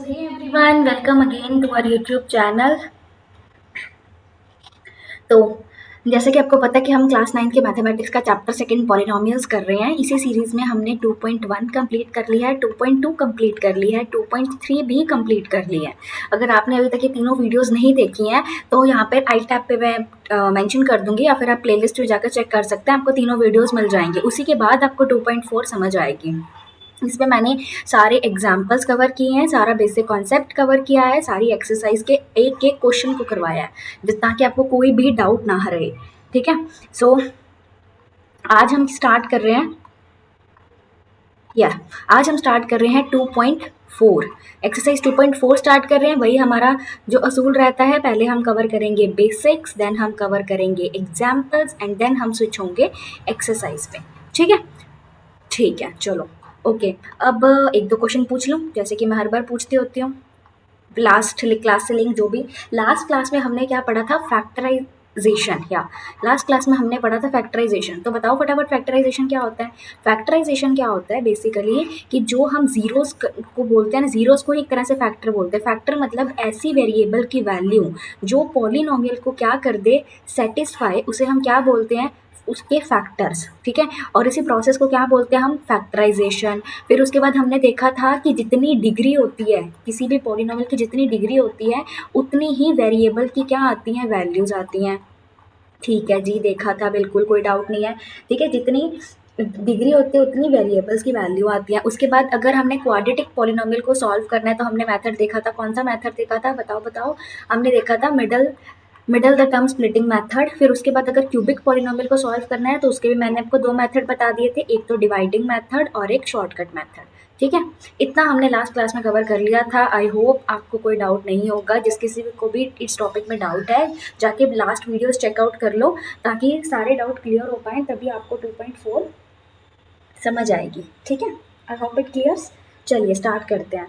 Hey everyone, welcome again to our YouTube channel। तो जैसे कि आपको पता है कि हम क्लास 9 के मैथमेटिक्स का चैप्टर सेकंड पॉलिनोमियल्स कर रहे हैं। इसी सीरीज़ में हमने 2.1 कंप्लीट कर लिया है, 2.2 कंप्लीट कर लिया है, 2.3 भी कंप्लीट कर लिया है। अगर आपने अभी तक ये तीनों वीडियोस नहीं देखी हैं तो यहाँ पर आई टैब पे मैं मेंशन कर दूंगी, या फिर आप प्लेलिस्ट में जाकर चेक कर सकते हैं, आपको तीनों वीडियोज़ मिल जाएंगे। उसी के बाद आपको 2.4 समझ आएगी। इसमें मैंने सारे एग्जाम्पल्स कवर किए हैं, सारा बेसिक कॉन्सेप्ट कवर किया है, सारी एक्सरसाइज के एक एक क्वेश्चन को करवाया है, ताकि आपको कोई भी डाउट ना रहे। ठीक है, सो आज हम स्टार्ट कर रहे हैं आज हम स्टार्ट कर रहे हैं 2.4 एक्सरसाइज 2.4 स्टार्ट कर रहे हैं। वही हमारा जो असूल रहता है, पहले हम कवर करेंगे बेसिक्स, देन हम कवर करेंगे एग्जाम्पल्स, एंड देन हम स्विच होंगे एक्सरसाइज पे। ठीक है, ठीक है, चलो ओके। अब एक दो क्वेश्चन पूछ लूँ, जैसे कि मैं हर बार पूछती होती हूँ। लास्ट क्लास से लिंक जो भी, लास्ट क्लास में हमने क्या पढ़ा था, फैक्टराइजेशन। या लास्ट क्लास में हमने पढ़ा था फैक्टराइजेशन। तो बताओ फटाफट, फैक्टराइजेशन क्या होता है? फैक्टराइजेशन क्या होता है बेसिकली कि जो हम जीरोस को बोलते हैं ना, जीरोस को एक तरह से फैक्टर बोलते हैं। फैक्टर मतलब ऐसी वेरिएबल की वैल्यू जो पॉलिनोमियल को क्या कर दे, सेटिस्फाई, उसे हम क्या बोलते हैं, उसके फैक्टर्स। ठीक है, और इसी प्रोसेस को क्या बोलते हैं हम, फैक्टराइजेशन। फिर उसके बाद हमने देखा था कि जितनी डिग्री होती है किसी भी पॉलिनोमियल की, जितनी डिग्री होती है उतनी ही वेरिएबल की क्या आती हैं, वैल्यूज आती हैं। ठीक है जी, देखा था, बिल्कुल कोई डाउट नहीं है। ठीक है, जितनी डिग्री होती है उतनी वेरिएबल्स की वैल्यू आती है। उसके बाद अगर हमने क्वाड्रेटिक पॉलिनोमियल को सॉल्व करना है तो हमने मेथड देखा था। कौन सा मेथड देखा था, बताओ बताओ। हमने देखा था middle the term splitting method. फिर उसके बाद अगर क्यूबिक पॉलिनोमियल को सॉल्व करना है तो उसके भी मैंने आपको दो मेथड बता दिए थे, एक तो डिवाइडिंग मेथड और एक शॉर्टकट मेथड। ठीक है, इतना हमने लास्ट क्लास में कवर कर लिया था। आई होप आपको कोई डाउट नहीं होगा। जिस किसी को भी इस टॉपिक में डाउट है, जाके लास्ट वीडियोस चेकआउट कर लो, ताकि सारे डाउट क्लियर हो पाएँ, तभी आपको 2.4 समझ आएगी। ठीक है, आई होप इट क्लियर्स। चलिए स्टार्ट करते हैं।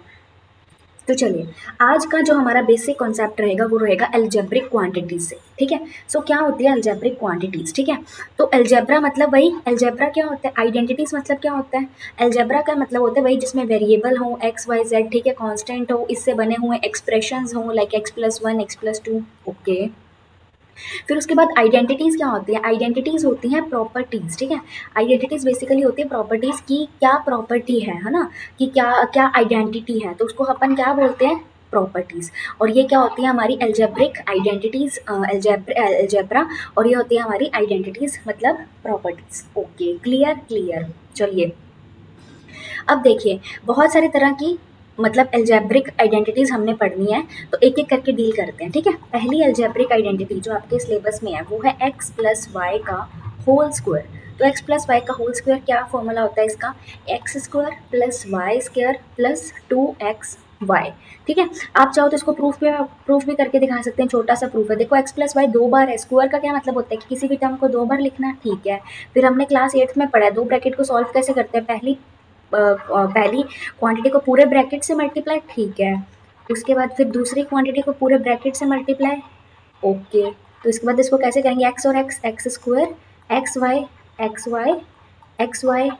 तो चलिए, आज का जो हमारा बेसिक कॉन्सेप्ट रहेगा वो रहेगा अलजेब्रिक क्वांटिटीज से। ठीक है, सो क्या होती है अलजेब्रिक क्वांटिटीज? ठीक है, तो अलजेब्रा मतलब वही, अलजेब्रा क्या होता है, आइडेंटिटीज मतलब क्या होता है, अलजेब्रा का मतलब होता है वही जिसमें वेरिएबल हो, एक्स वाई जेड, ठीक है, कांस्टेंट हो, इससे बने हुए एक्सप्रेशंस हो, लाइक x+1 x+2। ओके, फिर उसके बाद आइडेंटिटीज़ क्या होती है, आइडेंटिटीज़ होती हैं प्रॉपर्टीज़। ठीक है, आइडेंटिटीज़ बेसिकली होती है प्रॉपर्टीज़ की क्या प्रॉपर्टी है ना, कि क्या क्या आइडेंटिटी है, तो उसको अपन क्या बोलते हैं, प्रॉपर्टीज़। और ये क्या होती है हमारी एल्जेब्रिक आइडेंटिटीज़, एल्जेब्रा, और ये होती है हमारी आइडेंटिटीज़ मतलब प्रॉपर्टीज़। Okay, clear clear. चलिए, अब देखिए, बहुत सारी तरह की मतलब एल्जेब्रिक आइडेंटिटीज़ हमने पढ़नी है, तो एक एक करके डील करते हैं। ठीक है, पहली एल्जेब्रिक आइडेंटिटी जो आपके सिलेबस में है वो है x+y का होल स्क्वायर। तो x+y का होल स्क्वायर क्या फॉर्मूला होता है इसका, x² + y² + 2xy। ठीक है, आप चाहो तो इसको प्रूफ भी करके दिखा सकते हैं। छोटा सा प्रूफ है, देखो x+y दो बार है, स्क्वायर का क्या मतलब होता है कि किसी भी टर्म को दो बार लिखना। ठीक है, फिर हमने क्लास 8th में पढ़ा है, दो ब्रैकेट को सॉल्व कैसे करते हैं, पहली क्वांटिटी को पूरे ब्रैकेट से मल्टीप्लाई। ठीक है, उसके बाद फिर दूसरी क्वांटिटी को पूरे ब्रैकेट से मल्टीप्लाई। ओके, तो इसके बाद इसको कैसे करेंगे, एक्स और एक्स²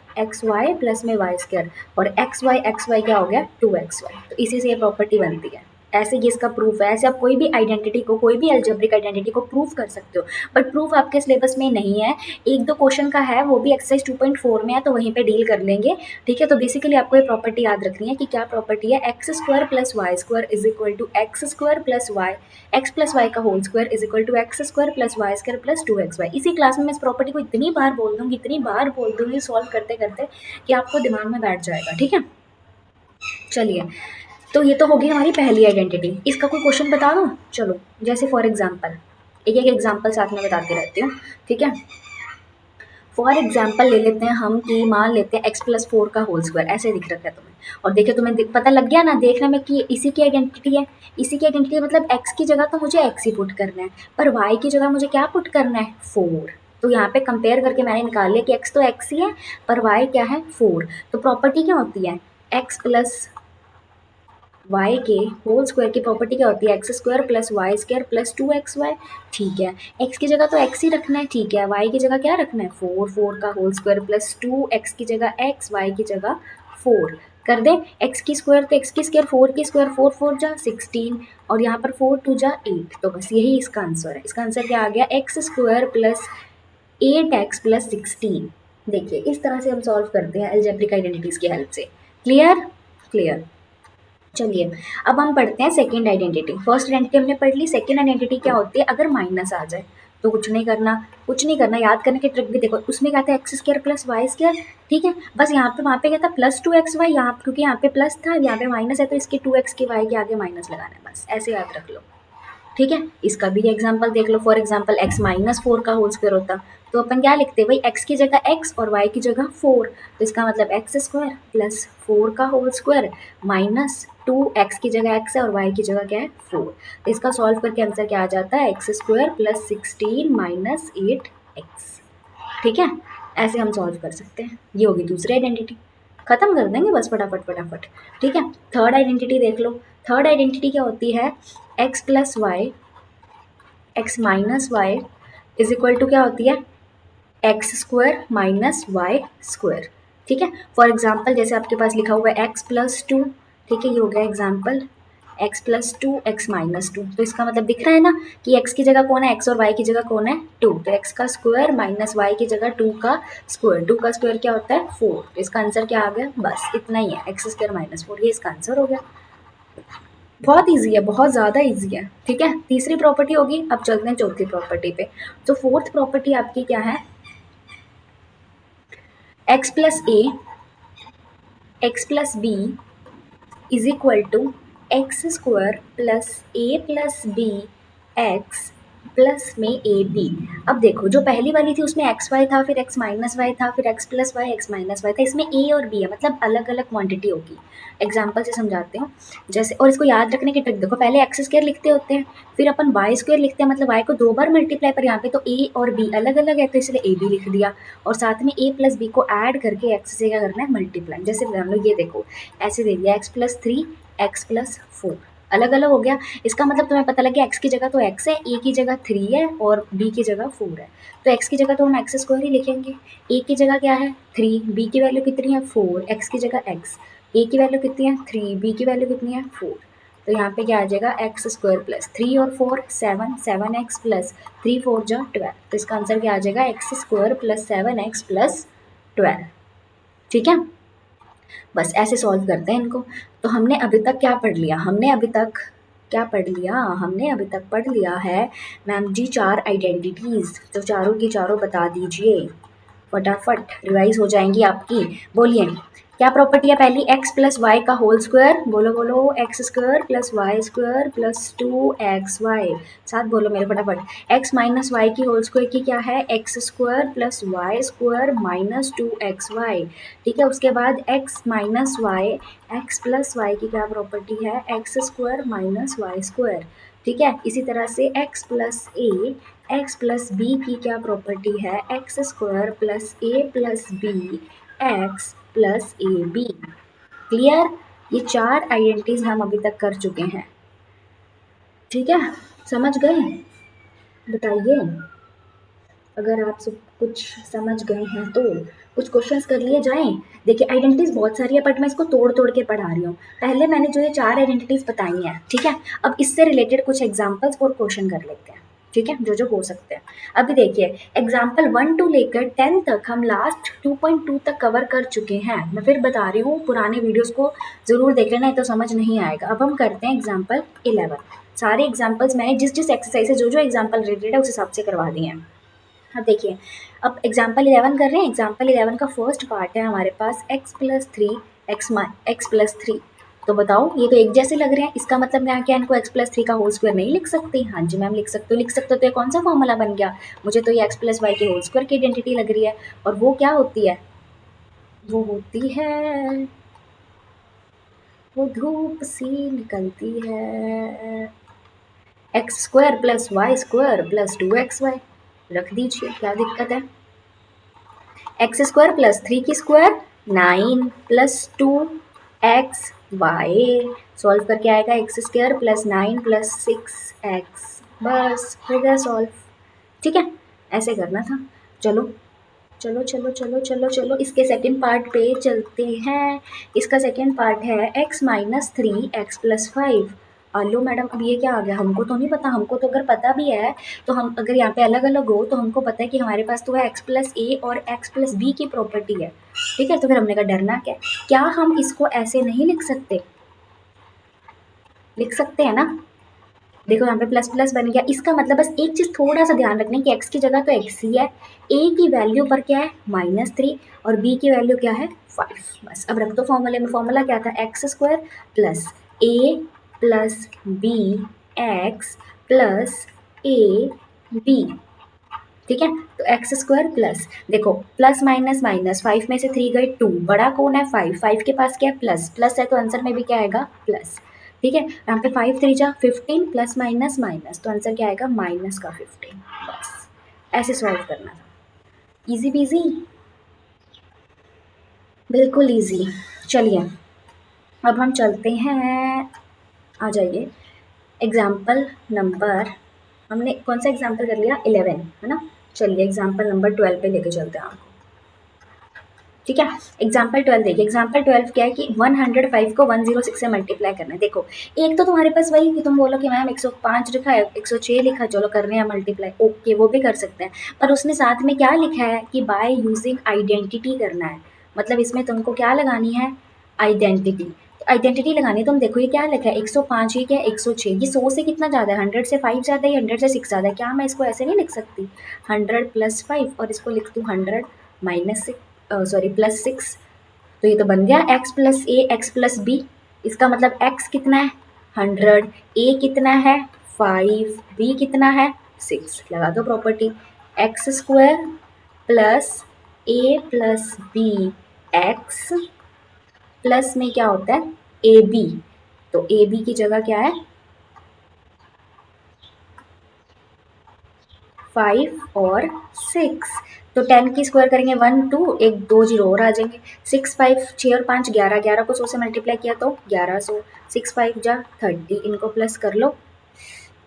एक्स वाई प्लस में y², और एक्स वाई क्या हो गया, 2xy। तो इसी से ये प्रॉपर्टी बनती है। ऐसे ये इसका प्रूफ है। ऐसे आप कोई भी आइडेंटिटी को, कोई भी अलजेब्रिक आइडेंटिटी को प्रूफ कर सकते हो, बट प्रूफ आपके सिलेबस में नहीं है। एक दो क्वेश्चन का है, वो भी एक्सरसाइज 2.4 में है, तो वहीं पे डील कर लेंगे। ठीक है, तो बेसिकली आपको ये प्रॉपर्टी याद रखनी है कि क्या प्रॉपर्टी है, x² + y² का होल स्क्वायर x+y का whole square = x² + y² + 2xy। इसी क्लास में मैं इस प्रॉपर्टी को इतनी बार बोल दूंगी सॉल्व करते करते कि आपको दिमाग में बैठ जाएगा। ठीक है, चलिए, तो ये तो होगी हमारी पहली आइडेंटिटी। इसका कोई क्वेश्चन बता दूँ, चलो, जैसे फॉर एग्जाम्पल, एक एक एग्जाम्पल साथ में बताती रहती हूँ। ठीक है, फॉर एग्जाम्पल ले लेते हैं हम कि मान लेते हैं x+4 का होल स्क्वायर, ऐसे दिख रखा है तुम्हें, और देखिए तुम्हें पता लग गया ना देखने में कि इसी की आइडेंटिटी है। इसी की आइडेंटिटी मतलब x की जगह तो मुझे x ही पुट करना है, पर y की जगह मुझे क्या पुट करना है, 4। तो यहाँ पे कंपेयर करके मैंने निकाल लिया कि x तो x ही है, पर y क्या है, 4। तो प्रॉपर्टी क्या होती है, x प्लस y के होल स्क्वायर की प्रॉपर्टी क्या होती है, x² + y² + 2xy। ठीक है, x की जगह तो x ही रखना है। ठीक है, y की जगह क्या रखना है, 4 का होल स्क्वायर + 2, x की जगह x, y की जगह 4। कर दें एक्स की स्क्वायर तो एक्स की स्क्वायर 4 की स्क्वायर 4 4 जा 16 और यहाँ पर 4 2 जा 8, तो बस यही इसका आंसर है। इसका आंसर क्या आ गया, x square plus 8x plus 16। देखिए इस तरह से हम सॉल्व करते हैं अलजेब्रिक आइडेंटिटीज़ की हेल्प से। Clear clear. चलिए अब हम पढ़ते हैं सेकेंड आइडेंटिटी। फर्स्ट आइडेंटिटी हमने पढ़ ली, सेकेंड आइडेंटिटी क्या होती है, अगर माइनस आ जाए तो कुछ नहीं करना, कुछ नहीं करना, याद करने की ट्रिक भी देखो, उसमें क्या था x square plus Y square, ठीक है, बस यहाँ पे वहाँ पे क्या था प्लस 2xy, यहाँ क्योंकि यहाँ पे प्लस था यहाँ पे माइनस है तो इसके 2x के y के आगे माइनस लगाना है, बस ऐसे याद रख लो। ठीक है, इसका भी एग्जाम्पल देख लो, फॉर एग्जाम्पल एक्स माइनस 4 का होल स्क्वायर होता तो अपन क्या लिखते भाई, एक्स की जगह एक्स और वाई की जगह 4, तो इसका मतलब एक्स स्क्वायर प्लस 4 का होल स्क्वायर माइनस 2x की जगह एक्स है और वाई की जगह क्या है 4, तो इसका सॉल्व करके आंसर क्या आ जाता है, x square plus 16 minus 8x। ठीक है, ऐसे हम सॉल्व कर सकते हैं। ये होगी दूसरी आइडेंटिटी, खत्म कर देंगे बस फटाफट फटाफट। ठीक है, थर्ड आइडेंटिटी देख लो। थर्ड आइडेंटिटी क्या होती है, x plus y x minus y is equal to क्या होती है, x square minus y square. ठीक है, फॉर एग्जाम्पल जैसे आपके पास लिखा हुआ है एक्स प्लस टू, ठीक है, ये हो गया example x plus two x minus two, तो इसका मतलब दिख रहा है ना कि एक्स की जगह कौन है, एक्स और वाई की जगह कौन है 2, तो एक्स का स्क्वायर माइनस वाई की जगह 2 का स्क्वायर, 2 का स्क्वायर क्या होता है 4, तो इसका आंसर क्या आ गया, बस इतना ही है, एक्स स्क्वायर माइनस 4, ये इसका आंसर हो गया। बहुत ईजी है, बहुत ज़्यादा ईजी है। ठीक है, तीसरी प्रॉपर्टी होगी, अब चलते हैं चौथी प्रॉपर्टी पे। तो फोर्थ प्रॉपर्टी आपकी क्या है, x plus a x plus b is equal to x square plus A plus B x plus में ए बी। अब देखो जो पहली वाली थी उसमें एक्स वाई था, फिर एक्स माइनस वाई था, फिर x plus y x minus y था, इसमें ए और बी है, मतलब अलग अलग क्वांटिटी होगी। एग्जाम्पल से समझाते हो जैसे, और इसको याद रखने की ट्रिक देखो, पहले एक्स स्क्वायर लिखते होते हैं, फिर अपन वाई स्क्वायर लिखते हैं, मतलब वाई को 2 बार मल्टीप्लाई, पर यहाँ पे तो ए और बी अलग अलग है तो इसलिए ए बी लिख दिया, और साथ में ए प्लस बी को ऐड करके एक्स से क्या करना है मल्टीप्लाई, जैसे मान लो ये देखो ऐसे दे दिया एक्स प्लस 3 एक्स प्लस 4, अलग अलग हो गया। इसका मतलब तुम्हें पता लग गया एक्स की जगह तो एक्स है, ए की जगह 3 है और बी की जगह 4 है, तो एक्स की जगह तो हम एक्स स्क्वायर ही लिखेंगे, ए की जगह क्या है 3, बी की वैल्यू कितनी है 4, एक्स की जगह एक्स, ए की वैल्यू कितनी है 3, बी की वैल्यू कितनी है 4, तो यहाँ पे क्या आ जाएगा एक्स स्क्वायर प्लस 3 और 4 7, 7x प्लस 3 4 जा 12, तो इसका आंसर क्या आ जाएगा x square plus 7x plus 12। ठीक है, बस ऐसे सॉल्व करते हैं इनको। तो हमने अभी तक क्या पढ़ लिया, हमने अभी तक क्या पढ़ लिया, हमने अभी तक पढ़ लिया है मैम जी 4 आइडेंटिटीज़, तो चारों की चारों बता दीजिए फटाफट, रिवाइज हो जाएंगी आपकी। बोलिए क्या प्रॉपर्टी है पहली, एक्स प्लस वाई का होल स्क्वायर, बोलो बोलो, x square plus Y square plus 2xy, साथ बोलो मेरे फटाफट। एक्स माइनस वाई की होल स्क्वायर की क्या है, x square plus Y square minus 2xy। ठीक है, उसके बाद x minus y x plus y की क्या प्रॉपर्टी है, x square minus y square. ठीक है, इसी तरह से x plus a x plus b की क्या प्रॉपर्टी है, x square plus A plus B x plus a b. Clear, ये 4 आइडेंटिटीज हम अभी तक कर चुके हैं। ठीक है, समझ गए, बताइए अगर आप सब कुछ समझ गए हैं तो कुछ क्वेश्चंस कर लिए जाएं। देखिए आइडेंटिटीज बहुत सारी है बट मैं इसको तोड़ तोड़ के पढ़ा रही हूँ। पहले मैंने जो ये 4 आइडेंटिटीज बताई हैं, ठीक है, अब इससे रिलेटेड कुछ एग्जाम्पल्स और क्वेश्चन कर लेते हैं। ठीक है, जो जो हो सकते हैं। अभी देखिए एग्जाम्पल 1 टू लेकर 10 तक हम लास्ट 2.2 तक कवर कर चुके हैं। मैं फिर बता रही हूँ, पुराने वीडियोस को ज़रूर देख लेना, तो समझ नहीं आएगा। अब हम करते हैं एग्जाम्पल 11। सारे एग्जाम्पल्स मैंने जिस जिस एक्सरसाइज से जो जो एग्जाम्पल रिलेटेड है उस हिसाब से करवा दिए हैं। अब देखिए, अब एग्जाम्पल 11 कर रहे हैं। एग्जाम्पल 11 का फर्स्ट पार्ट है हमारे पास एक्स प्लस 3 एक्स प्लस 3, तो बताओ ये तो एक जैसे लग रहे हैं, इसका मतलब मैं क्या इनको एक्स प्लस 3 का होल स्क्वायर नहीं लिख सकती? हाँ जी मैम लिख सकते हो, लिख सकते हो, तो ये कौन सा फॉर्मूला बन गया, मुझे तो ये एक्स प्लस वाई के होल स्क्वायर की आइडेंटिटी लग रही है, और वो क्या होती है, वो होती है, वो धूप सी निकलती है, x square plus Y square plus 2xy, रख दीजिए, क्या दिक्कत है। एक्स स्क्वायर प्लस 3 की स्क्वायर 9 प्लस 2xy, सॉल्व करके आएगा x square plus 9 plus 6x, बस हो गया सॉल्व। ठीक है, ऐसे करना था। चलो चलो चलो चलो चलो चलो, इसके सेकंड पार्ट पे चलते हैं। इसका सेकंड पार्ट है x-3 x+5। लो मैडम, अब ये क्या आ गया? हमको तो नहीं पता। हमको तो अगर पता भी है तो हम अगर यहाँ पे अलग अलग हो तो हमको पता है कि हमारे पास तो है x+a और x+b की प्रॉपर्टी है। ठीक है, तो फिर हमने कहा डरना क्या, क्या हम इसको ऐसे नहीं लिख सकते? लिख सकते हैं ना। देखो यहाँ पे प्लस प्लस बन गया। इसका मतलब बस एक चीज़ थोड़ा सा ध्यान रखना है कि x की जगह तो x ही है, a की वैल्यू पर क्या है -3 और b की वैल्यू क्या है 5। बस अब रख दो फॉर्मूले में। फॉर्मूला क्या था? x² plus a plus b x plus a b। ठीक है, तो x² प्लस, देखो प्लस माइनस माइनस, 5 में से 3 गए 2, बड़ा कौन है 5, 5 के पास क्या है प्लस, प्लस है तो आंसर में भी क्या आएगा प्लस। ठीक है, यहाँ पे 5 3 जा 15 प्लस माइनस माइनस, तो आंसर क्या आएगा -15। बस ऐसे सॉल्व करना था। इजी पीजी, बिल्कुल इजी। चलिए अब हम चलते हैं, आ जाइए एग्जाम्पल नंबर, हमने कौन सा एग्जाम्पल कर लिया 11 है ना। चलिए एग्जाम्पल नंबर 12 पे लेके चलते हैं आपको। ठीक है, एग्जाम्पल 12 देखिए। एग्जाम्पल 12 क्या है कि 105 को 106 से मल्टीप्लाई करना है। देखो एक तो तुम्हारे पास वही कि तुम बोलो कि मैम 105 लिखा है 106 लिखा है, चलो कर रहे हैं मल्टीप्लाई, ओके वो भी कर सकते हैं। पर उसने साथ में क्या लिखा है कि बाय यूजिंग आइडेंटिटी करना है। मतलब इसमें तुमको क्या लगानी है? आइडेंटिटी। तो आइडेंटिटी लगानी है। तुम देखो ये क्या लिखा है 105, ये क्या है 106, ये 100 से कितना ज़्यादा है? 100 से 5 ज़्यादा है या 100 से 6 ज़्यादा है? क्या मैं इसको ऐसे नहीं लिख सकती 100 + 5 और इसको लिख दूँ 100 - 6 सॉरी +6। तो ये तो बन गया x+a x+b। इसका मतलब x कितना है 100, a कितना है 5, b कितना है 6। लगा दो property, x² plus a plus b x plus में क्या होता है ए बी। तो ए बी की जगह क्या है 5 और 6। तो 10 की स्क्वायर करेंगे 1 2, एक 2 जीरो और आ जाएंगे। 6 5 6 और 5 11, 11 को 100 से मल्टीप्लाई किया तो 1100, 6 5 जा 30, इनको प्लस कर लो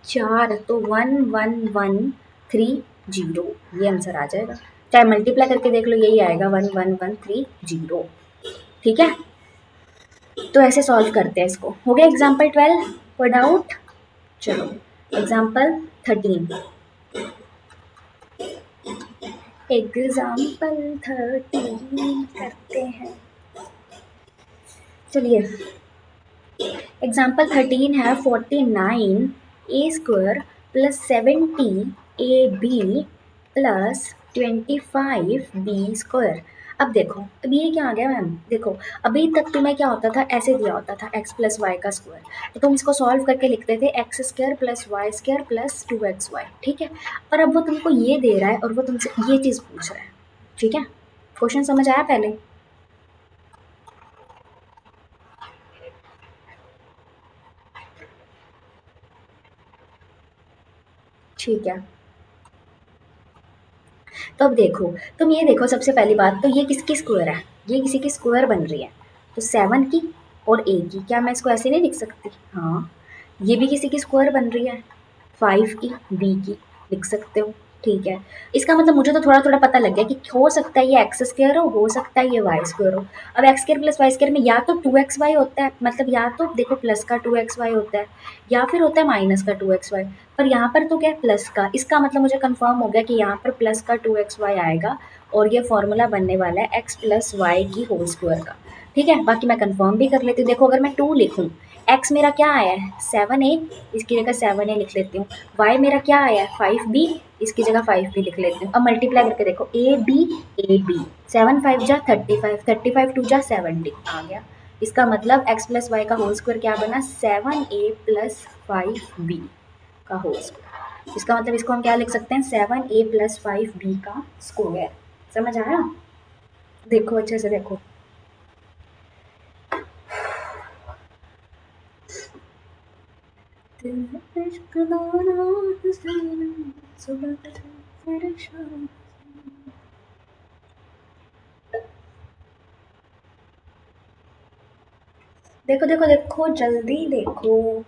4, तो 11130, ये आंसर आ जाएगा। चाहे मल्टीप्लाई करके देख लो, यही आएगा 11130। ठीक है, तो ऐसे सॉल्व करते हैं इसको। हो गया एग्जाम्पल 12, कोई डाउट? चलो एग्जाम्पल 13। एग्जाम्पल 13 करते हैं। चलिए एग्जाम्पल 13 है 49a² plus 70ab plus 25b²। अब देखो, अब ये क्या आ गया मैम? देखो अभी तक तुम्हें क्या होता था, ऐसे दिया होता था x+y का स्क्वायर, तो तुम इसको सॉल्व करके लिखते थे x² plus y² plus 2xy। ठीक है, और अब वो तुमको ये दे रहा है और वो तुमसे ये चीज़ पूछ रहा है। ठीक है, क्वेश्चन समझ आया पहले? ठीक है, तो अब देखो, तुम ये देखो सबसे पहली बात तो ये किसकी स्क्वायर है? ये किसी की स्क्वायर बन रही है, तो 7 की और a की। क्या मैं इसको ऐसे नहीं लिख सकती? हाँ, ये भी किसी की स्क्वायर बन रही है, 5 की b की, लिख सकते हो। ठीक है, इसका मतलब मुझे तो थोड़ा थोड़ा पता लग गया कि हो सकता है ये x² हो सकता है ये y² हो। अब x² प्लस y² में या तो 2xy होता है, मतलब या तो देखो प्लस का 2xy होता है या फिर होता है माइनस का 2xy। पर यहाँ पर तो क्या है प्लस का, इसका मतलब मुझे कंफर्म हो गया कि यहाँ पर प्लस का 2xy आएगा और ये फॉर्मूला बनने वाला है x प्लस वाई की होल स्क्वायर का। ठीक है, बाकी मैं कंफर्म भी कर लेती हूँ। देखो अगर मैं 2 लिखूँ, x मेरा क्या आया है 7a, इसकी जगह 7a लिख लेती हूँ। y मेरा क्या आया है 5b, इसकी जगह 5b लिख लेती हूँ। अब मल्टीप्लाई करके देखो a b 7 5 जा 35, 35 2 जा 70 आ गया। इसका मतलब x प्लस वाई का होल स्क्वायर क्या बना 7a प्लस 5b का होल स्क्वायर। इसका मतलब इसको हम क्या लिख सकते हैं 7a प्लस 5b का स्क्वायर। समझ आया? देखो अच्छे से देखो, देखो देखो देखो जल्दी देखो।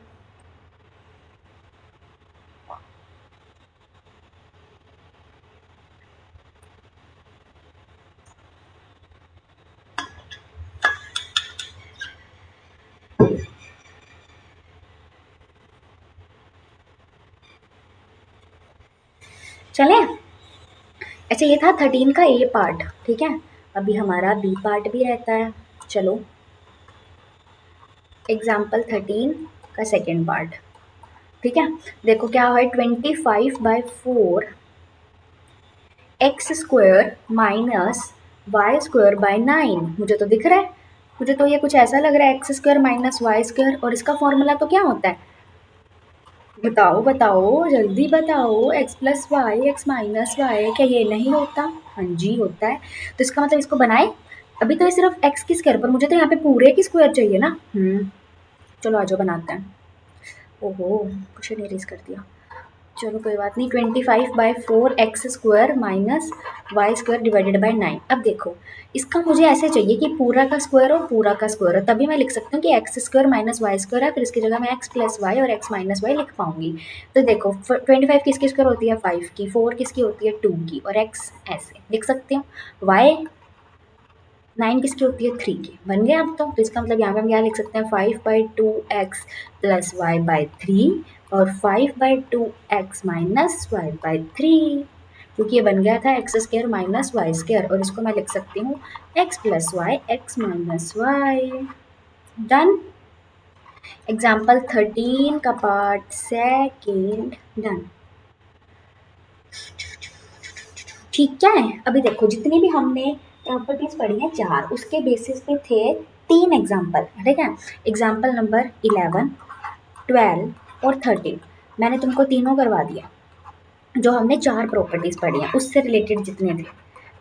चले। अच्छा ये था 13 का ए पार्ट, ठीक है। अभी हमारा बी पार्ट भी रहता है। चलो एग्जाम्पल 13 का सेकेंड पार्ट, ठीक है। देखो क्या है, 25/4 x square minus y square by 9। मुझे तो दिख रहा है, मुझे तो ये कुछ ऐसा लग रहा है, x square minus y square, और इसका फॉर्मूला तो क्या होता है, बताओ बताओ जल्दी बताओ, x plus y x minus y, क्या ये नहीं होता? हाँ जी होता है। तो इसका मतलब इसको बनाए, अभी तो ये सिर्फ एक्स की स्क्वायर, पर मुझे तो यहाँ पे पूरे की स्क्वायर चाहिए ना। चलो आ जाओ बनाते हैं। ओहो क्वेश्चन इरेज कर दिया। चलो कोई बात नहीं, 25/4 x square minus y square divided by 9। अब देखो इसका मुझे ऐसे चाहिए कि पूरा का स्क्वायर हो, पूरा का स्क्वायर हो, तभी मैं लिख सकती हूँ कि x square minus y square है, फिर इसकी जगह मैं एक्स प्लस वाई और एक्स माइनस वाई लिख पाऊंगी। तो देखो 25 किसकी स्क्वायर होती है 5 की, 4 किसकी होती है 2 की, और एक्स ऐसे लिख सकती हूँ। वाई 9 किसकी होती है 3 की। बन गया अब तो इसका मतलब यहाँ पे हम क्या लिख सकते हैं, 5/2 एक्स प्लस वाई बाई 3 और 5/2 एक्स माइनस वाई बाई 3, क्योंकि ये बन गया था x square minus y square, और इसको मैं लिख सकती हूँ x plus y x minus y. Done. Example 13 का पार्ट सेकेंड डन। ठीक है। अभी देखो जितनी भी हमने प्रॉपर्टीज पढ़ी हैं 4, उसके बेसिस पे थे 3 एग्जाम्पल, ठीक है। एग्जाम्पल नंबर 11, 12 और 13 मैंने तुमको तीनों करवा दिया, जो हमने 4 प्रॉपर्टीज पढ़ी हैं उससे रिलेटेड जितने थे,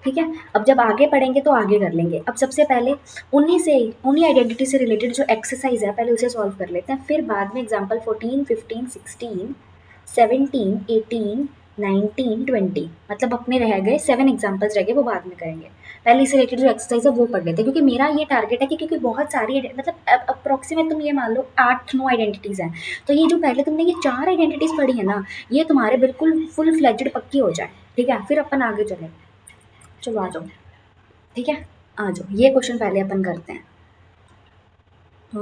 ठीक है। अब जब आगे पढ़ेंगे तो आगे कर लेंगे। अब सबसे पहले उन्हीं आइडेंटिटी से रिलेटेड जो एक्सरसाइज है पहले उसे सॉल्व कर लेते हैं, फिर बाद में एग्जाम्पल 14, 15, 16, 17, 18, 19, 20, मतलब अपने रह गए 7 एग्जाम्पल्स रह गए, वो बाद में करेंगे। पहले इससे रिलेटेड जो एक्सरसाइज है वो पढ़ लेते हैं, क्योंकि मेरा ये टारगेट है कि क्योंकि बहुत सारी मतलब अप्रोक्सीमेट तुम ये मान लो 8-9 आइडेंटिटीज़ हैं, तो ये जो पहले तुमने ये 4 आइडेंटिटीज़ पढ़ी है ना, ये तुम्हारे बिल्कुल फुल फ्लेज्ड पक्की हो जाए, ठीक है। फिर अपन आगे चले। चलो आ जाओ, ठीक है। आ जाओ ये क्वेश्चन पहले अपन करते हैं। आ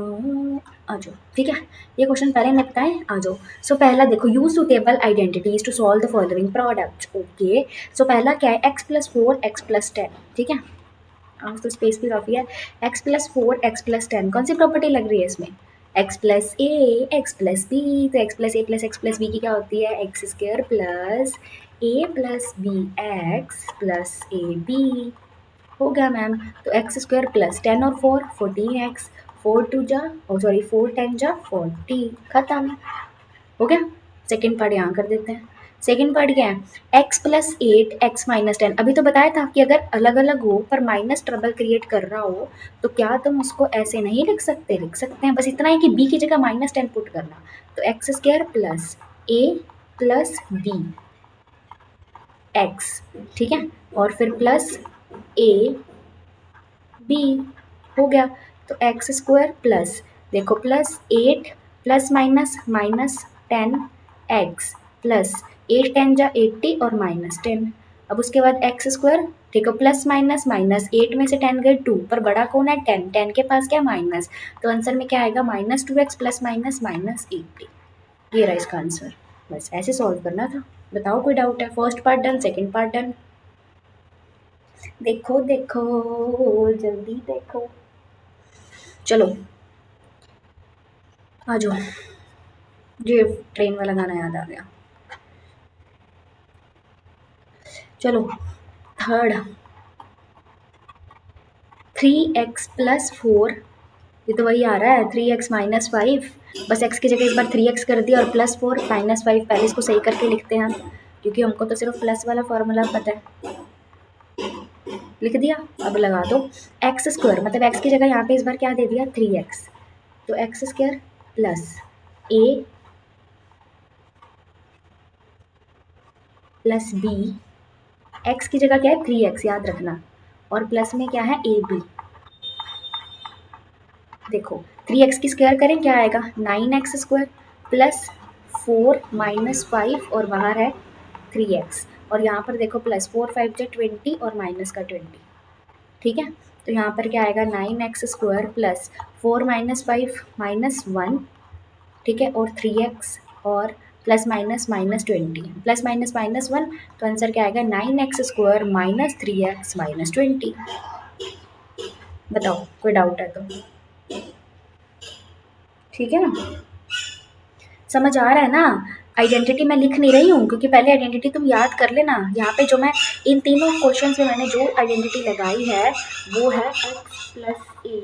जाओ, ठीक है। ये क्वेश्चन पहले निपटाएं, आ जाओ। सो पहला देखो, use suitable identities to solve the following product. Okay so पहला क्या है, x+4 x+10, ठीक है। आज तो स्पेस भी काफ़ी है। x+4 x+10 कौन सी प्रॉपर्टी लग रही है इसमें, x+a x+b, तो x+a प्लस x+b की क्या होती है एक्स स्क्र प्लस a+b(x+ab) हो गया मैम। तो x² प्लस 10 और 4 14x, 4 2 जा सॉरी 4 10 जा 40, खत्म हो गया। सेकेंड पार्ट यहाँ कर देते हैं। सेकेंड पार्ट क्या है, x+8 x-10। अभी तो बताया था कि अगर अलग अलग हो पर माइनस ट्रबल क्रिएट कर रहा हो तो क्या तुम उसको ऐसे नहीं लिख सकते, लिख सकते हैं, बस इतना है कि b की जगह -10 पुट करना। तो x² plus a plus b x, ठीक है, और फिर प्लस a b हो गया। तो x² प्लस देखो +8 प्लस -10x प्लस 8 10 जा 80 और -10। अब उसके बाद x², देखो प्लस माइनस माइनस 8 में से 10 गए 2, पर बड़ा कौन है 10, 10 के पास क्या माइनस, तो आंसर में क्या आएगा -2x प्लस -80। ये रहा इसका आंसर। बस ऐसे सॉल्व करना था। बताओ कोई डाउट है? First part done, second part done. देखो देखो जल्दी देखो। चलो आ जाओ, ये ट्रेन वाला गाना याद आ गया। चलो थर्ड, 3x+4, ये तो वही आ रहा है 3x माइनस 5, बस x की जगह इस बार 3x कर दिया और +4 -5, पहले इसको सही करके लिखते हैं हम, क्योंकि हमको तो सिर्फ प्लस वाला फॉर्मूला पता है। लिख दिया, अब लगा दो x² मतलब x की जगह यहाँ पे इस बार क्या दे दिया 3x, तो x² plus a plus b, x की जगह क्या है 3x याद रखना, और प्लस में क्या है ab। देखो 3x की स्क्वायर करें क्या आएगा 9x² प्लस 4 माइनस 5 और बाहर है 3x, और यहाँ पर देखो +4 5 जा 20 और माइनस का 20, ठीक है। तो यहाँ पर क्या आएगा 9x² प्लस 4 माइनस 5 -1, ठीक है, और 3x और plus minus minus 20 plus minus minus 1, तो आंसर क्या आएगा 9x² माइनस 3x माइनस 20। बताओ कोई डाउट है तो? ठीक है ना, समझ आ रहा है ना? आइडेंटिटी मैं लिख नहीं रही हूँ क्योंकि पहले आइडेंटिटी तुम याद कर लेना। यहाँ पे जो मैं इन तीनों क्वेश्चन में मैंने जो आइडेंटिटी लगाई है वो है x plus a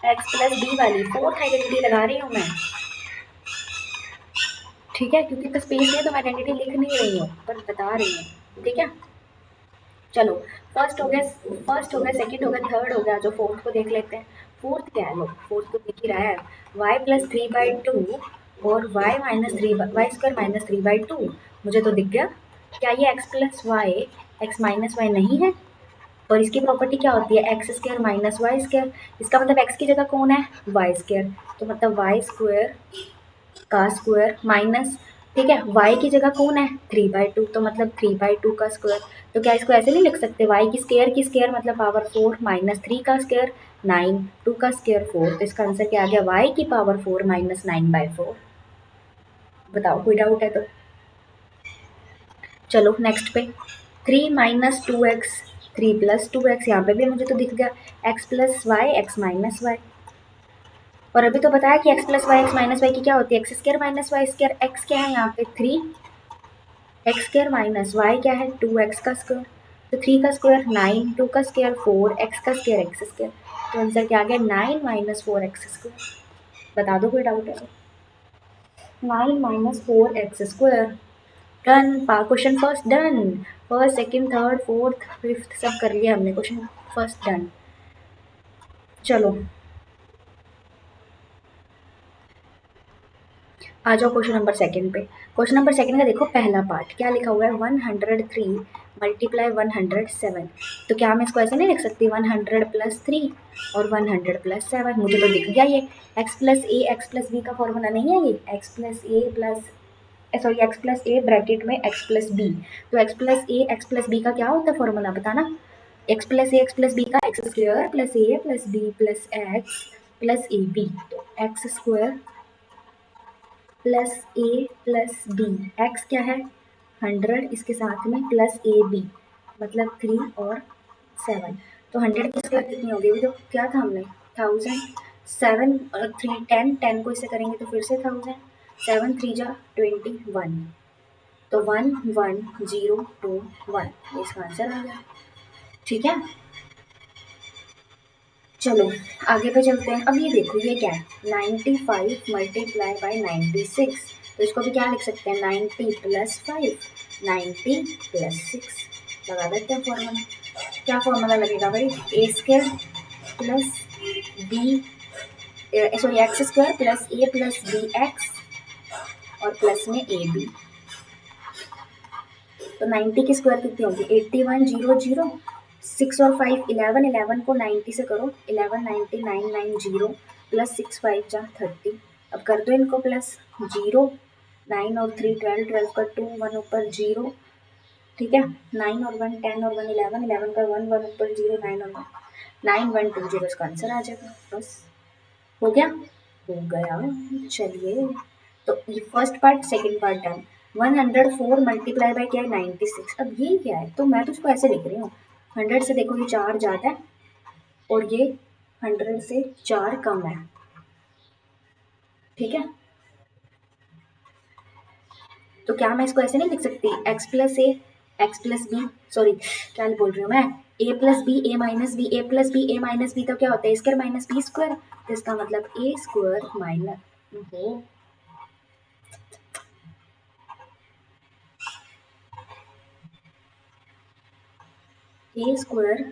x plus B वाली, फोर्थ आइडेंटिटी लगा रही हूँ मैं। ठीक है, क्योंकि तो स्पेस है तो मैं आइडेंटिटी लिख नहीं रही हूँ पर बता रही हूँ। ठीक है, चलो फर्स्ट हो गया, सेकंड हो गया, थर्ड हो गया, जो फोर्थ को देख लेते हैं। फोर्थ क्या है? लो फोर्थ को दिख ही रहा है, y प्लस 3/2 और y माइनस 3 y² माइनस 3/2। मुझे तो दिख गया। क्या ये x plus y x minus y नहीं है? और इसकी प्रॉपर्टी क्या होती है? x² minus y²। इसका मतलब x की जगह कौन है? y²। तो मतलब y² का स्क्वायर माइनस, ठीक है, y की जगह कौन है? 3/2, तो मतलब 3/2 का स्क्वायर। तो क्या इसको ऐसे नहीं लिख सकते? y की स्क्वायर मतलब पावर 4 माइनस 3 का स्क्वायर 9, 2 का स्क्वायर 4। तो इसका आंसर क्या आ गया? y की पावर 4 माइनस 9/4। बताओ कोई डाउट है तो? चलो नेक्स्ट पे, 3 माइनस 2x 3 प्लस 2x, यहाँ पे भी मुझे तो दिख गया x plus y x minus y. और अभी तो बताया कि x plus y x minus y की क्या होती है? x² minus y²। x क्या है यहाँ पे? 3, x² माइनस y क्या है? 2x का स्क्वायर। तो 3 का स्क्वायर 9, 2 का स्क्वायर 4, x का स्क्वायर x²। तो आंसर क्या आ गया? 9 माइनस 4x²। बता दो कोई डाउट है तो? 9 minus 4x²। Done, question first done. First second third fourth fifth सब कर लिया हमने, क्वेश्चन फर्स्ट डन। चलो आ जाओ क्वेश्चन नंबर सेकंड पे। क्वेश्चन नंबर सेकंड का देखो पहला पार्ट क्या लिखा हुआ है? 103 मल्टीप्लाई 107। तो क्या मैं इसको ऐसे नहीं लिख सकती 100 प्लस 3 और 100 प्लस 7? मुझे तो दिख गया ये x plus a x plus b का फॉर्मूला नहीं है ये? x plus A plus sorry x plus a bracket में एक्स प्लस बी। तो x plus a x plus b का क्या होता है फॉर्मूला? बताना। X plus a x plus b का x² plus A plus b plus x plus a b. तो x² plus ए plus B, x क्या है? 100, इसके साथ में प्लस ए बी मतलब 3 और 7। तो 100 की स्क्वायर कितनी होगी? अभी तो क्या था हमने? 1000, 7 और 3 10, 10 को इससे करेंगे तो फिर से 1000, 7 3 जा 21। तो 1 1 0 2 1 इसका आंसर आ गया। ठीक है, चलो आगे पे चलते हैं। अब ये देखो ये क्या है? 95 मल्टीप्लाई बाई 96। तो इसको भी क्या लिख सकते हैं? 90 प्लस 5 90 प्लस 6। लगा देते हैं फॉर्मूला। क्या फॉर्मूला लगेगा भाई? a² plus B sorry x² plus ए प्लस बी एक्स और प्लस में ए बी। तो 90 की स्क्वायर कितनी होगी? 81 0 0, 6 और 5 11, 11 को 90 से करो 11 90 9 9 0 प्लस 6 5 जा 30। अब कर दो इनको प्लस 0, 9 और 3 12, 12 का 2 1 ऊपर 0। ठीक है, 9 और 1 10 और 1 11, 11 का 1 1 ऊपर 0 9 और 1 9 1 2 0 इसका आंसर आ जाएगा। बस हो गया, हो गया। चलिए तो ये first part second part done. 104 multiply by क्या है? 96। अब ये क्या है? तो मैं तो इसको ऐसे लिख रही हूँ 100 से देखो ये 4 ज़्यादा है और ये 100 से 4 कम है। ठीक है, तो क्या मैं इसको ऐसे नहीं लिख सकती x plus a x plus B, sorry क्या बोल रही हूँ मैं, a plus b a minus b a plus b a minus b. तो क्या होता है? Square minus b square. तो इसका मतलब ए स्क्वायर माइनस हो a square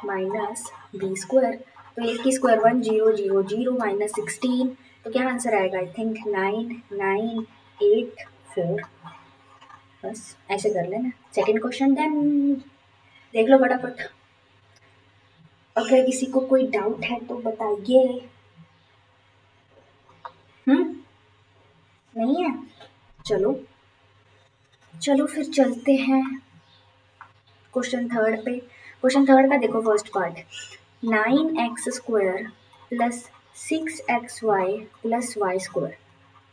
minus b square. तो ए की स्क्वायर 1 0 0 0 माइनस 16। तो क्या आंसर आएगा? I think 9 9 8 4। बस ऐसे कर लेना। सेकंड क्वेश्चन देन देख लो फटाफट। अगर किसी को कोई डाउट है तो बताइए। नहीं है? चलो चलो फिर चलते हैं क्वेश्चन थर्ड पे। क्वेश्चन थर्ड का देखो first part, 9x² plus 6xy plus y²।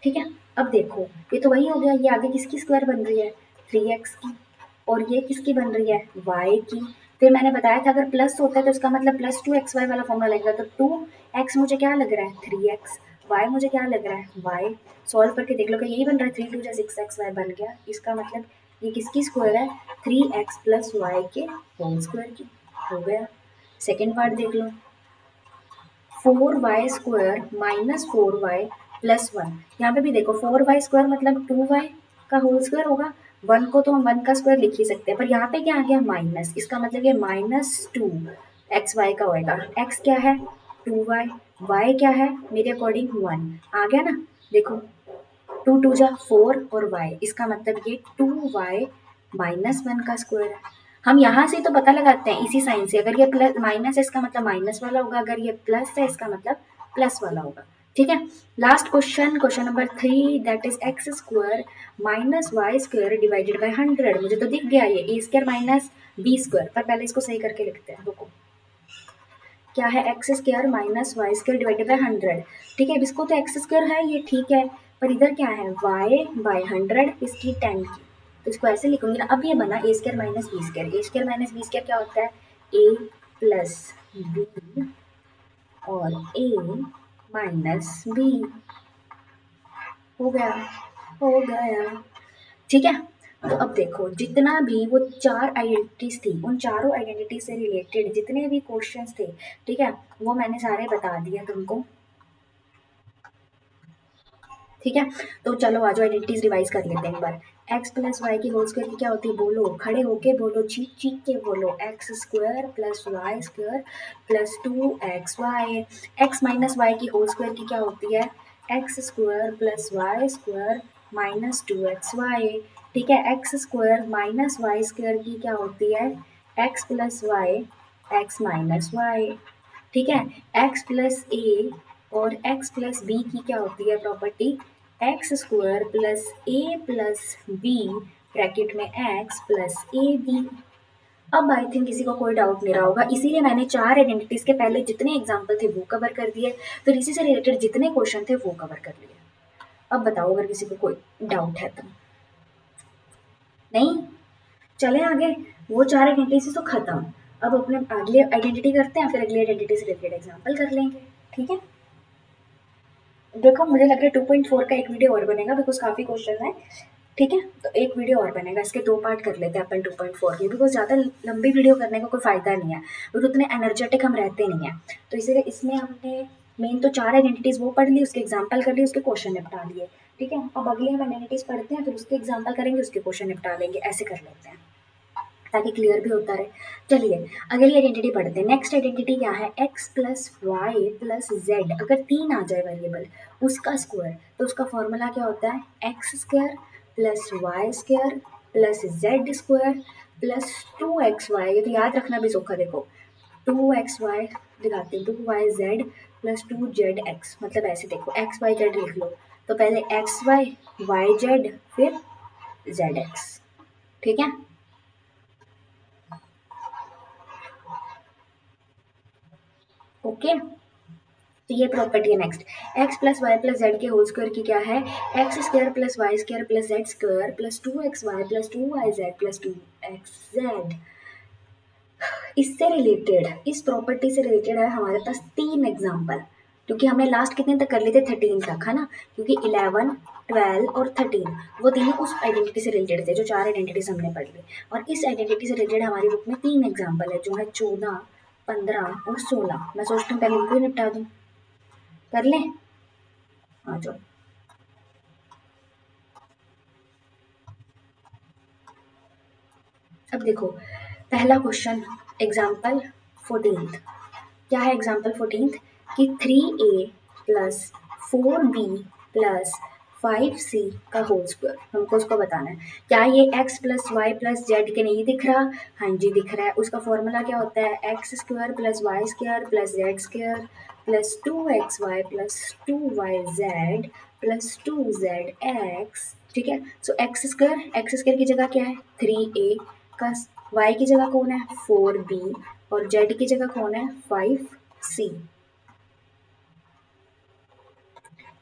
ठीक है, अब देखो ये तो वही हो गया, ये आगे किसकी स्क्वायर बन रही है 3x की, और ये किसकी बन रही है y की। फिर मैंने बताया था अगर प्लस होता है तो इसका मतलब प्लस 2xy वाला फॉर्मूला लगेगा, तो 2x मुझे क्या लग रहा है 3x, y मुझे क्या लग रहा है y। सॉल्व करके देख लो कि यही बन रहा है 3 2 6xy बन गया, इसका मतलब ये किसकी स्क्वायर है 3x प्लस वाई के होल स्क्वायर की, हो गया। सेकेंड पार्ट देख लो 4y² माइनस 4y प्लस 1, यहाँ पे भी देखो 4y² मतलब 2y का होल स्क्वायर होगा, 1 को तो हम 1 का स्क्वायर लिख ही सकते हैं, पर यहाँ पे क्या आ गया माइनस, इसका मतलब ये -2xy का होएगा। x क्या है 2y, y क्या है मेरे अकॉर्डिंग 1, आ गया ना। देखो 2 2 जा 4 और y, इसका मतलब ये 2y माइनस 1 का स्क्वायर है। हम यहाँ से तो पता लगाते हैं इसी साइन से, अगर ये प्लस माइनस है इसका मतलब माइनस वाला होगा, अगर ये प्लस है इसका मतलब प्लस वाला होगा। ठीक है, last question, question number 3, that is x² minus y² divided by 100। मुझे तो दिख गया ये a² माइनस b², पर पहले इसको सही करके लिखते हैं। रुको, क्या है x² minus y² divided by 100। ठीक है, अब इसको तो x² है ये ठीक है, पर इधर क्या है y बाई 100 इसकी 10 की, तो इसको ऐसे लिखूंगी ना। अब ये बना a² minus b², a² minus b² क्या होता है a प्लस b और a माइनस b, हो गया, हो गया। ठीक है, तो अब देखो जितना भी वो 4 आइडेंटिटीज थी, उन चारों आइडेंटिटी से रिलेटेड जितने भी क्वेश्चंस थे, ठीक है, वो मैंने सारे बता दिए तुमको। ठीक है, तो चलो आज आइडेंटिटीज रिवाइज कर लेते हैं एक बार। x प्लस वाई की होल स्क्वायर की क्या होती है, बोलो खड़े होके बोलो, चीख चीख के बोलो, x² plus y² plus 2xy। x minus y की होल स्क्वायर की क्या होती है x² plus y² minus 2xy। ठीक है, x² माइनस y² की क्या होती है x plus y x minus y. ठीक है, x प्लस ए और x प्लस बी की क्या होती है प्रॉपर्टी x² प्लस ए प्लस बी ब्रैकेट में x प्लस ए बी। अब आई थिंक किसी को कोई डाउट नहीं रहा होगा, इसीलिए मैंने 4 आइडेंटिटीज के पहले जितने एग्जाम्पल थे वो कवर कर दिए, फिर इसी से रिलेटेड जितने क्वेश्चन थे वो कवर कर लिए। अब बताओ अगर किसी को कोई डाउट है तो। नहीं, चले आगे, वो 4 आइडेंटिटीज तो खत्म। अब अपने अगले आइडेंटिटी करते हैं, फिर अगली आइडेंटिटी से रिलेटेड एग्जाम्पल कर लेंगे। ठीक है, देखो मुझे लग रहा है 2.4 का एक वीडियो और बनेगा, बिकॉज काफ़ी क्वेश्चन है। ठीक है, तो एक वीडियो और बनेगा, इसके 2 पार्ट कर लेते हैं अपन 2.4 के, बिकॉज ज़्यादा लंबी वीडियो करने का कोई फ़ायदा नहीं है, और उतने एनर्जेटिक हम रहते नहीं हैं। तो इसीलिए इसमें हमने मेन तो 4 आइडेंटिटीज़ वो पढ़ ली, उसके एग्जाम्पल कर लिए, उसके क्वेश्चन निपटा लिए। ठीक है, अब अगले हम आइडेंटिटीज़ पढ़ते हैं, फिर उसके एग्जाम्पल करेंगे, उसके क्वेश्चन निपटा लेंगे, ऐसे कर लेते हैं ताकि क्लियर भी होता रहे। चलिए अगली आइडेंटिटी पढ़ते हैं। नेक्स्ट आइडेंटिटी क्या है x plus Y plus z, अगर 3 आ जाए वेरिएबल उसका स्क्वायर, तो उसका फॉर्मूला क्या होता है x² plus y² plus z² plus 2xy। ये तो याद रखना भी सौखा, देखो 2xy दिखाते हैं, 2yz प्लस 2zx, मतलब ऐसे देखो xyz लिख लो, तो पहले xy yz फिर zx। ठीक है, ओके, तो ये प्रॉपर्टी है। Next x plus Y plus z के होल स्क्वायर की क्या है x² plus y² plus z² plus 2xy plus 2yz plus 2xz। इससे रिलेटेड, इस प्रॉपर्टी से रिलेटेड है हमारे पास 3 एग्जाम्पल, क्योंकि हमने लास्ट कितने तक कर लिए थे 13 तक, है ना, क्योंकि 11 12 और 13 वो तीनों उस आइडेंटिटी से रिलेटेड थे जो 4 आइडेंटिटीज हमने पढ़ ली, और इस आइडेंटिटी से रिलेटेड हमारी बुक में 3 एग्जाम्पल है जो है 14 15 और 16। मैं सोचती हूँ पहले उनको ही निपटा दूँ, कर लें, आ जाओ। अब देखो पहला क्वेश्चन, एग्जाम्पल 14, क्या है एग्जाम्पल 14 कि 3a plus 4b plus 5c का होल स्क्वायर, हमको उसको बताना है। क्या ये x plus Y plus z के नहीं दिख रहा, हाँ जी दिख रहा है। उसका फॉर्मूला क्या होता है x² plus y² plus z² plus 2xy plus 2yz plus 2zx। ठीक है, सो x² की जगह क्या है 3a का, y की जगह कौन है 4b और z की जगह कौन है 5c।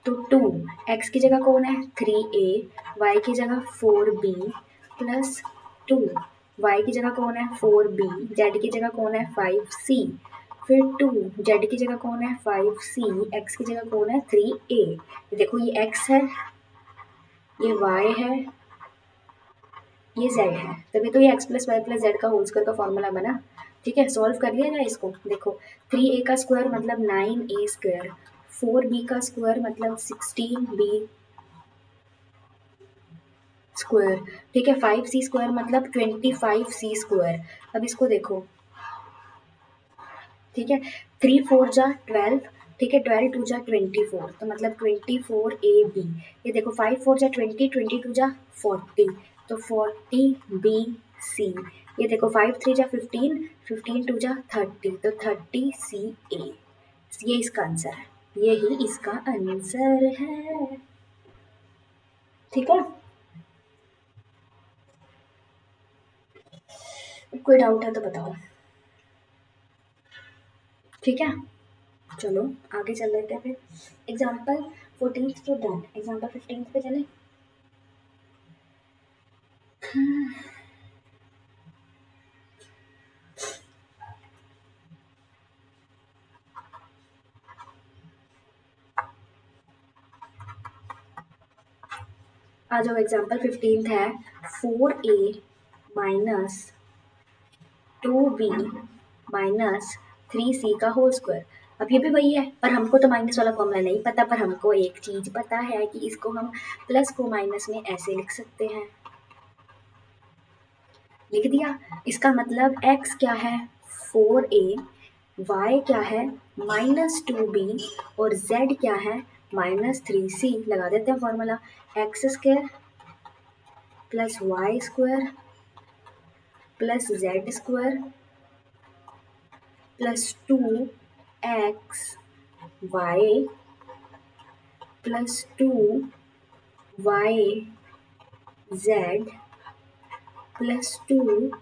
तो 2 x की जगह कौन है 3a, y की जगह 4b प्लस 2 y की जगह कौन है 4b, z की जगह कौन है 5c, फिर 2 z की जगह कौन है 5c, x की जगह कौन है 3a। देखो ये x है, ये y है, ये z है, तभी तो ये x plus Y plus Z का होल स्क्वायर का फॉर्मूला बना। ठीक है, सॉल्व कर लिया ना इसको। देखो 3a का स्क्वायर मतलब 9a स्क्वायर, 4b का स्क्वायर मतलब 16b स्क्वायर, ठीक है, 5c स्क्वायर मतलब 25c स्क्वायर। अब इसको देखो, ठीक है, 3 4 जा 12, ठीक है, 12 2 जा 24, तो मतलब 24ab। ये देखो 5 4 जा 20, 22 जा 40, तो 40bc। ये देखो 5 3 जा 15, 15 2 जा 30, तो 30ca। ये इसका आंसर है, यही इसका आंसर है। ठीक है, कोई डाउट है तो बताओ। ठीक है, चलो आगे चल लेते हैं फिर। एग्जाम्पल 14 तो डन, एग्जाम्पल 15 पे चले। आ जाओ, एग्जाम्पल 15 है 4a minus 2b minus 3c का होल स्क्वायर। अब ये भी वही है, पर हमको तो माइनस वाला फॉर्मूला नहीं पता, पर हमको एक चीज पता है कि इसको हम प्लस को माइनस में ऐसे लिख सकते हैं। लिख दिया। इसका मतलब x क्या है 4a, y क्या है -2b और z क्या है -3c। लगा देते हैं formula, x square plus Y square plus Z square plus 2x y plus 2y z plus 2zx।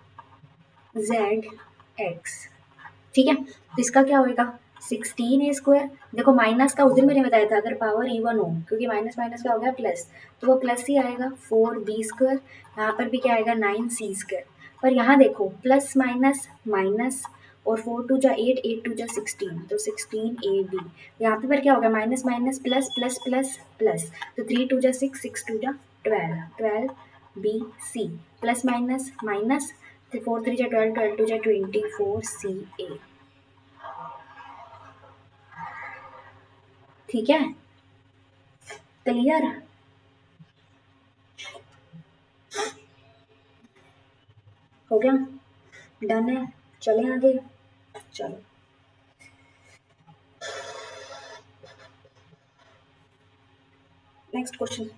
ठीक है, तो इसका क्या होएगा 16a स्क्वायर। देखो माइनस का उस दिन मैंने बताया था, अगर पावर इवन हो, क्योंकि माइनस माइनस का हो गया प्लस, तो वो प्लस ही आएगा 4b स्क्वायर। यहाँ पर भी क्या आएगा 9c स्क्वायर। पर यहाँ देखो प्लस माइनस माइनस, और 4 टू जा 8, 8 टू जा 16, तो 16ab। यहाँ पे पर क्या होगा minus minus plus plus plus plus, तो 3 टू जा 6, 6 टू जा 12, 12bc प्लस माइनस माइनस, 4 3 जा 12, 12 टू जा 24ca। ठीक है, क्लियर, हो गया, डन है। चलें आगे, चलो नेक्स्ट क्वेश्चन।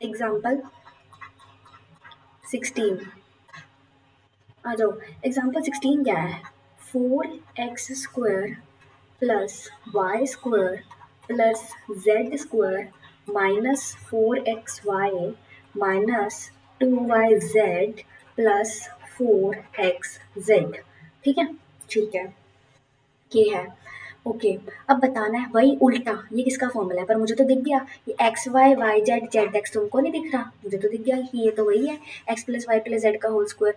एग्जाम्पल 16 आ जाओ। एग्जाम्पल 16 क्या है 4x square plus Y square plus Z square minus 4xy minus 2yz plus 4xz। ठीक है, ठीक है, ये है। ओके, अब बताना है वही उल्टा, ये किसका फॉर्मूला है, पर मुझे तो दिख गया ये x y y z z x, तुमको नहीं दिख रहा, मुझे तो दिख गया कि ये तो वही है x plus Y plus Z का होल स्क्वायर।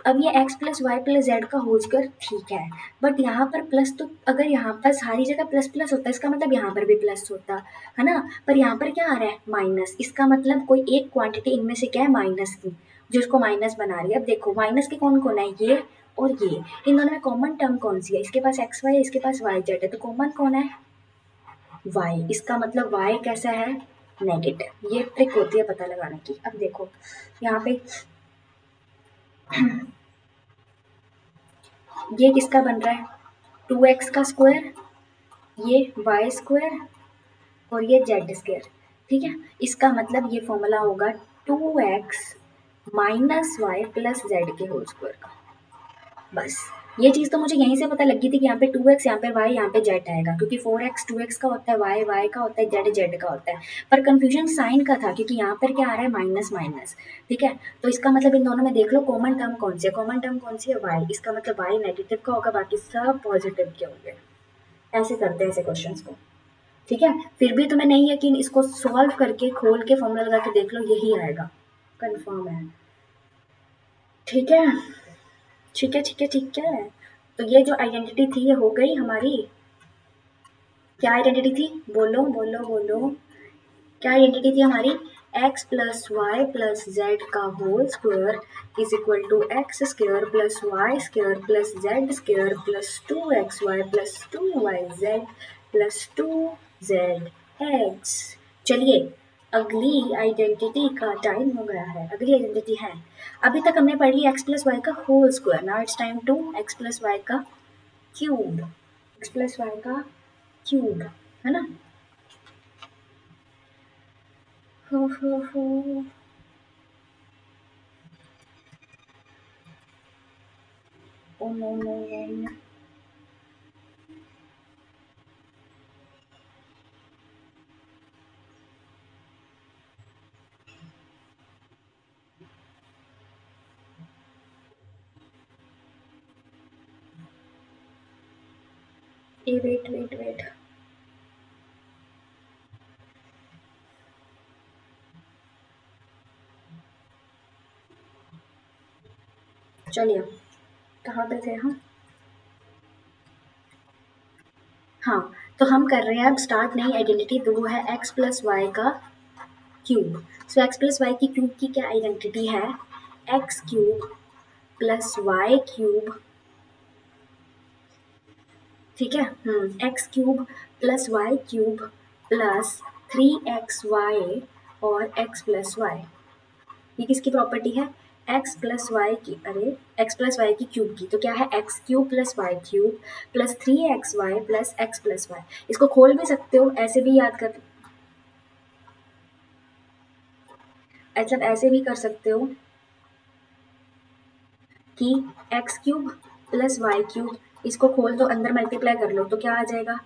अब ये x plus Y plus Z का होल स्क्वायर ठीक है, बट यहाँ पर प्लस, तो अगर यहाँ पर सारी जगह प्लस प्लस होता इसका मतलब यहाँ पर भी प्लस होता है ना, पर यहाँ पर क्या आ रहा है माइनस, इसका मतलब कोई एक क्वांटिटी इनमें से क्या है माइनस की, जो इसको माइनस बना रही है। अब देखो माइनस के कौन कौन है, ये और ये, इन दोनों में कॉमन टर्म कौन सी है, इसके पास एक्स वाई है, इसके पास वाई जेड है, तो कॉमन कौन है वाई, इसका मतलब वाई कैसा है नेगेटिव। ये ट्रिक होती है पता लगाने की। अब देखो यहाँ पे ये किसका बन रहा है 2x का स्क्वायर, ये वाई स्क्वायर और ये जेड स्क्वायर। ठीक है, इसका मतलब ये फॉर्मूला होगा 2x minus y plus z के होल स्क्वायर का, बस ये चीज़ तो मुझे यहीं से पता लगी थी कि यहाँ पे 2x, यहाँ पे y, यहाँ पे z आएगा, क्योंकि 4x 2x का होता है, y का होता है, z का होता है। पर कंफ्यूजन साइन का था, क्योंकि यहाँ पर क्या आ रहा है, माइनस माइनस। ठीक है, तो इसका मतलब इन दोनों में देख लो कॉमन टर्म कौन सी है, कॉमन टर्म कौन सी है, y। इसका मतलब y नेगेटिव का होगा, बाकी सब पॉजिटिव के होंगे। ऐसे करते हैं ऐसे क्वेश्चंस को। ठीक है, फिर भी तुम्हें नहीं यकीन, इसको सॉल्व करके खोल के फॉर्मूला लगा के देख लो, यही आएगा, कंफर्म है। ठीक है, ठीक है, ठीक है, ठीक है। तो ये जो आइडेंटिटी थी ये हो गई हमारी। क्या आइडेंटिटी थी, बोलो बोलो बोलो, क्या आइडेंटिटी थी हमारी, x plus Y plus Z का whole square is equal to x square plus Y square plus Z square plus 2xy plus 2yz plus 2zx। चलिए, अगली आइडेंटिटी का टाइम हो गया है। अगली आइडेंटिटी है, अभी तक हमने पढ़ ली x प्लस वाई का whole square, now it's time to x plus Y का क्यूब, एक्स प्लस वाई का क्यूब, है ना। हो। Oh no no no no. Ah wait wait wait, चलिए, कहाँ पे थे हम। हाँ, तो हम कर रहे हैं अब स्टार्ट नई आइडेंटिटी, तो वो है एक्स प्लस वाई का cube. So x plus y की क्यूब की क्या आइडेंटिटी है, x cube plus Y cube. ठीक है, x cube plus Y cube plus 3xy और एक्स प्लस वाई। ये किसकी प्रॉपर्टी है, एक्स प्लस वाई की, अरे एक्स प्लस वाई की क्यूब की। तो क्या है, x cube plus Y cube plus 3xy plus x plus y. इसको खोल भी सकते हो, ऐसे भी याद कर, मतलब ऐसे भी कर सकते हो कि x cube plus Y cube, इसको खोल दो, अंदर मल्टीप्लाई कर लो, तो क्या आ जाएगा,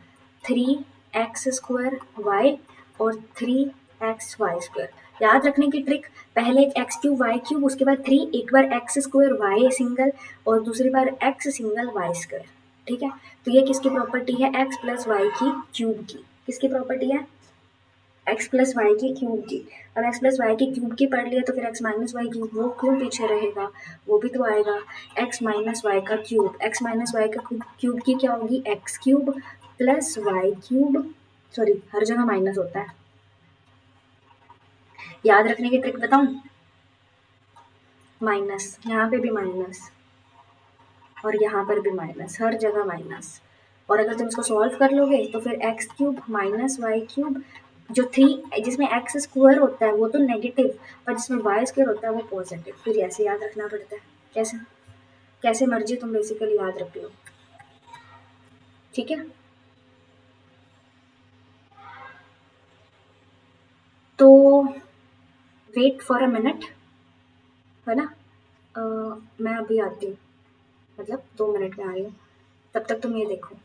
3x² वाई और 3xy²। याद रखने की ट्रिक, पहले एक्स क्यूब वाई क्यूब, उसके बाद 3, एक बार x² वाई सिंगल और दूसरी बार x सिंगल y²। ठीक है, तो ये किसकी प्रॉपर्टी है, एक्स प्लस वाई की क्यूब की। किसकी प्रॉपर्टी है, एक्स प्लस वाई की क्यूब की। अब एक्स प्लस वाई की क्यूब की पढ़ लिया, तो फिर एक्स माइनस वाई क्यूब वो क्यों पीछे रहेगा, वो भी तो आएगा। एक्स माइनस वाई का क्यूब, एक्स माइनस वाई का क्यूब की क्या होगी, X cube plus Y cube. Sorry, हर जगह माइनस होता है, याद रखने की ट्रिक बताऊं, माइनस, यहाँ पे भी माइनस और यहाँ पर भी माइनस, हर जगह माइनस। और अगर तुम इसको सॉल्व कर लोगे तो फिर x cube minus Y cube, जो 3 जिसमें एक्स स्क्वायर होता है वो तो नेगेटिव, और जिसमें वाई स्क्वायर होता है वो पॉजिटिव। फिर ऐसे याद रखना पड़ता है, कैसे, कैसे मर्जी तुम बेसिकली याद रख लो। ठीक है, तो वेट फॉर अ मिनट, है ना। अ, मैं अभी आती हूँ, मतलब 2 मिनट में आ रही हूँ, तब तक तुम ये देखो।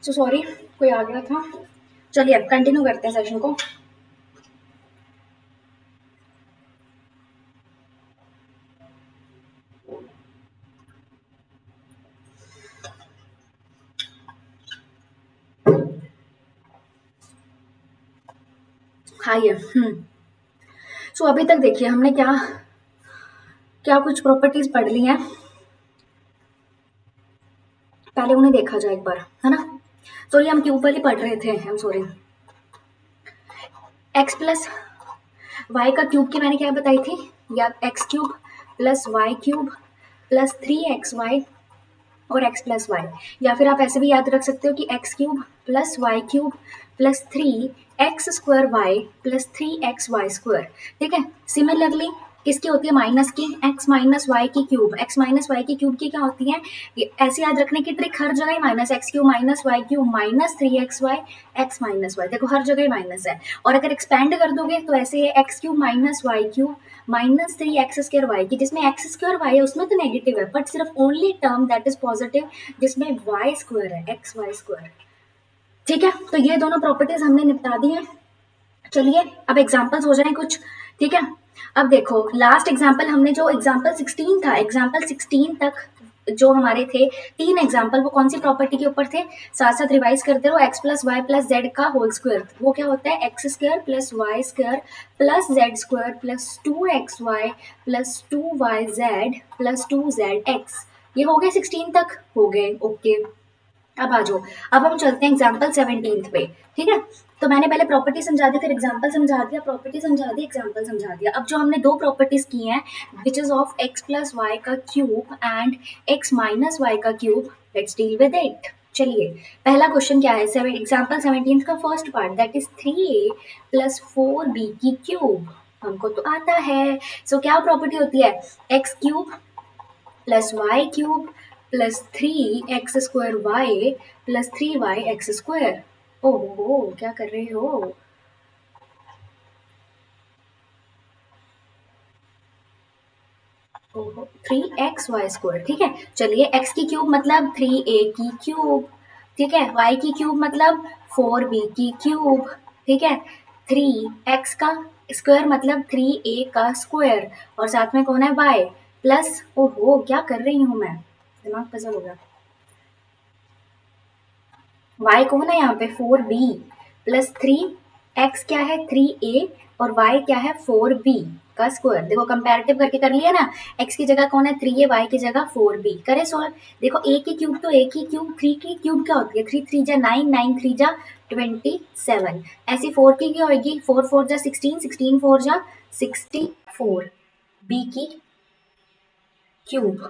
सो सॉरी, कोई आ गया था। चलिए अब कंटिन्यू करते हैं सेशन को। आइए। सो अभी तक देखिए हमने क्या क्या कुछ प्रॉपर्टीज पढ़ ली हैं, पहले उन्हें देखा जाए एक बार, है ना। सॉरी हम क्यूब वाली पढ़ रहे थे, I am sorry. X plus Y का क्यूब की मैंने क्या बताई थी, या x cube plus Y cube plus 3xy और x प्लस वाई, या फिर आप ऐसे भी याद रख सकते हो कि x cube plus Y cube plus 3x² y plus 3xy²। ठीक है। सिमिलरली किसकी होती है, माइनस की, x माइनस वाई की क्यूब, x माइनस वाई की क्यूब की क्या होती है, ये ऐसे याद रखने की ट्रिक, हर जगह ही minus, X cube minus Y cube minus 3xy x minus Y, देखो हर जगह ही माइनस है। और अगर एक्सपेंड कर दोगे तो ऐसे है x cube minus Y cube minus 3x² y की, जिसमें x² वाई है उसमें तो नेगेटिव है, बट सिर्फ only term that is positive जिसमें y² है, xy²। ठीक है, तो ये दोनों प्रॉपर्टीज हमने निपटा दी है। चलिए अब एग्जांपल्स हो जाए कुछ। ठीक है, अब देखो लास्ट एग्जांपल हमने जो एग्जांपल 16 था, एग्जांपल 16 तक जो हमारे थे 3 एग्जांपल, वो कौन सी प्रॉपर्टी के ऊपर थे, साथ साथ रिवाइज करते रहो। x plus Y plus Z का होल स्क्वायर, वो क्या होता है, x² plus Y square plus Z square plus 2xy plus 2yz plus 2zx। ये हो गए 16 तक, हो गए ओके। अब आ जाओ, अब हम चलते हैं एग्जाम्पल 17 पे। ठीक है, तो मैंने पहले प्रॉपर्टी समझा दी, फिर एग्जाम्पल समझा दिया, प्रॉपर्टी समझा दी, एग्जाम्पल समझा दिया। अब जो हमने दो प्रॉपर्टीज की हैं, which is of x plus Y का cube and x minus Y का cube, let's deal with it. चलिए पहला क्वेश्चन क्या है, एग्जाम्पल 17 का first part, that is 3a plus 4b की क्यूब, हमको तो आता है। सो क्या प्रॉपर्टी होती है, x cube plus Y cube plus 3x² y plus 3yx²। ओहो क्या कर रहे हो, ओहो 3xy²। ठीक है, चलिए x की क्यूब मतलब 3a की क्यूब, ठीक है, y की क्यूब मतलब 4b की क्यूब, ठीक है, 3x का स्क्वायर मतलब 3a का स्क्वायर, और साथ में कौन है y प्लस, ओहो क्या कर रही हूँ मैं, दिमाग पजल हो गया। y कौन है यहाँ पे, 4b प्लस 3x क्या है 3a और y क्या है 4b का स्क्वायर। देखो कंपैरेटिव करके कर लिया ना, x की जगह कौन है 3a, y की जगह 4b, करे सोल्व। देखो a की क्यूब तो a की क्यूब, 3 की क्यूब क्या होती है, 3 3 जा 9, 9 3 जा 27, ऐसी 4 की क्या होगी, 4 4 जा 16, 16 4 जा 64, b की क्यूब।